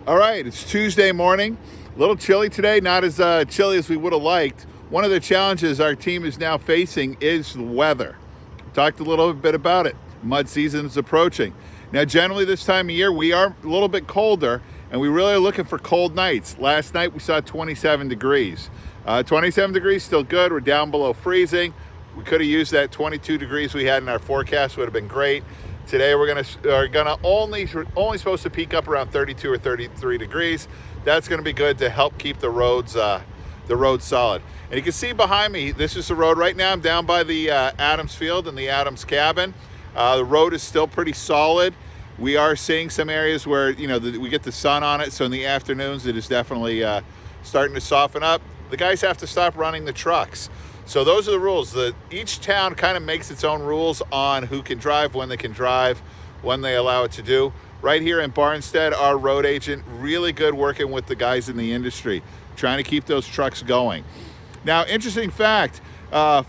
All right, it's Tuesday morning. A little chilly today, not as chilly as we would have liked. One of the challenges our team is now facing is the weather. We talked a little bit about it. Mud season is approaching. Now, generally this time of year, we are a little bit colder, and we really are looking for cold nights. Last night, we saw 27 degrees. 27 degrees, still good. We're down below freezing. We could have used that 22 degrees we had in our forecast, would have been great. Today we're gonna only supposed to peak up around 32 or 33 degrees. That's gonna be good to help keep the roads solid. And you can see behind me, this is the road right now. I'm down by the Adams Field and the Adams cabin. The road is still pretty solid. We are seeing some areas where we get the sun on it, so in the afternoons it is definitely starting to soften up. The guys have to stop running the trucks. So those are the rules. Each town kind of makes its own rules on who can drive, when they can drive, when they allow it to do. Right here in Barnstead, our road agent, really good working with the guys in the industry, trying to keep those trucks going. Now, interesting fact,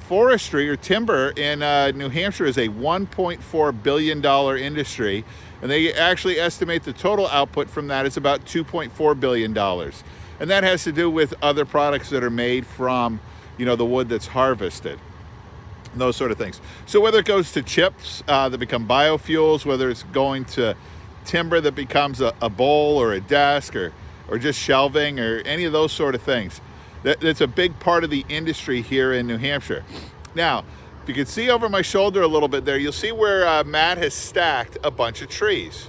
forestry or timber in New Hampshire is a $1.4 billion industry, and they actually estimate the total output from that is about $2.4 billion. And that has to do with other products that are made from the wood that's harvested, those sort of things. So whether it goes to chips that become biofuels, whether it's going to timber that becomes a bowl or a desk or just shelving or any of those sort of things, that's a big part of the industry here in New Hampshire. Now, if you can see over my shoulder a little bit there, you'll see where Matt has stacked a bunch of trees.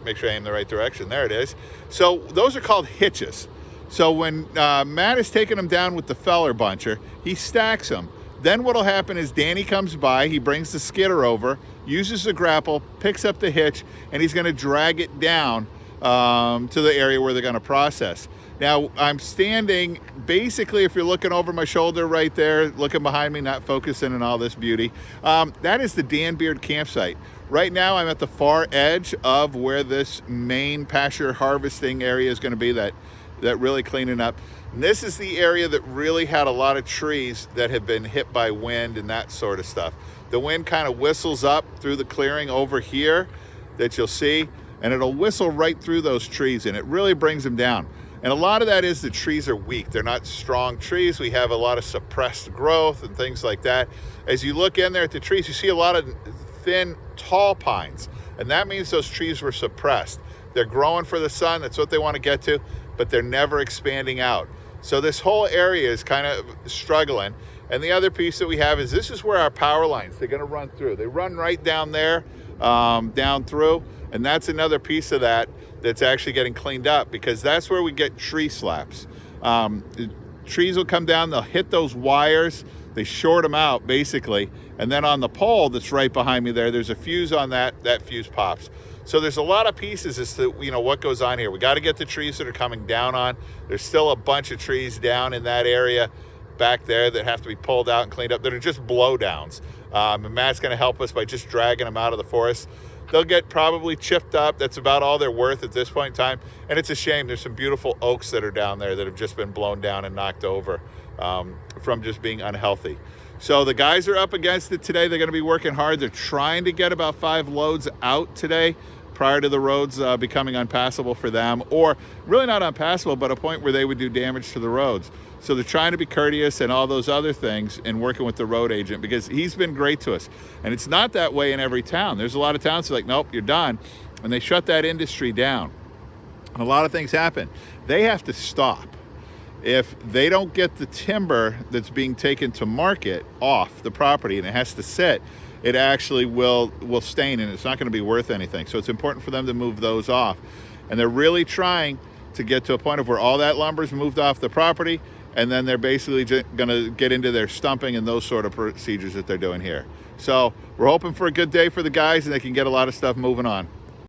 Make sure I aim the right direction. There it is. So those are called hitches. So when Matt is taking them down with the feller buncher, he stacks them. Then what'll happen is Danny comes by, he brings the skidder over, uses the grapple, picks up the hitch, and he's gonna drag it down to the area where they're gonna process. Now, I'm standing, basically, if you're looking over my shoulder right there, looking behind me, not focusing on all this beauty, that is the Dan Beard campsite. Right now, I'm at the far edge of where this main pasture harvesting area is gonna be, that really cleaning up. And this is the area that really had a lot of trees that have been hit by wind and that sort of stuff. The wind kind of whistles up through the clearing over here that you'll see, and it'll whistle right through those trees, and it really brings them down. And a lot of that is the trees are weak. They're not strong trees. We have a lot of suppressed growth and things like that. As you look in there at the trees, you see a lot of thin, tall pines, and that means those trees were suppressed. They're growing for the sun, that's what they want to get to, but they're never expanding out. So this whole area is kind of struggling. And the other piece that we have is this is where our power lines, they're gonna run through. They run right down there, down through, and that's another piece of that that's actually getting cleaned up, because that's where we get tree slaps. Trees will come down, they'll hit those wires, they short them out basically, and then on the pole that's right behind me there's a fuse on that fuse pops. So there's a lot of pieces as to what goes on here. We got to get the trees that are coming down on. There's still a bunch of trees down in that area back there that have to be pulled out and cleaned up that are just blowdowns. And Matt's going to help us by just dragging them out of the forest. They'll get probably chipped up. That's about all they're worth at this point in time. And it's a shame. There's some beautiful oaks that are down there that have just been blown down and knocked over from just being unhealthy. So the guys are up against it today. They're going to be working hard. They're trying to get about 5 loads out today prior to the roads becoming unpassable for them, or really not unpassable, but a point where they would do damage to the roads. So they're trying to be courteous and all those other things and working with the road agent, because he's been great to us. And it's not that way in every town. There's a lot of towns that are like, nope, you're done. And they shut that industry down. And a lot of things happen. They have to stop. If they don't get the timber that's being taken to market off the property and it has to sit, it actually will stain and it's not going to be worth anything. So it's important for them to move those off. And they're really trying to get to a point of where all that lumber is moved off the property, and then they're basically going to get into their stumping and those sort of procedures that they're doing here. So we're hoping for a good day for the guys and they can get a lot of stuff moving on.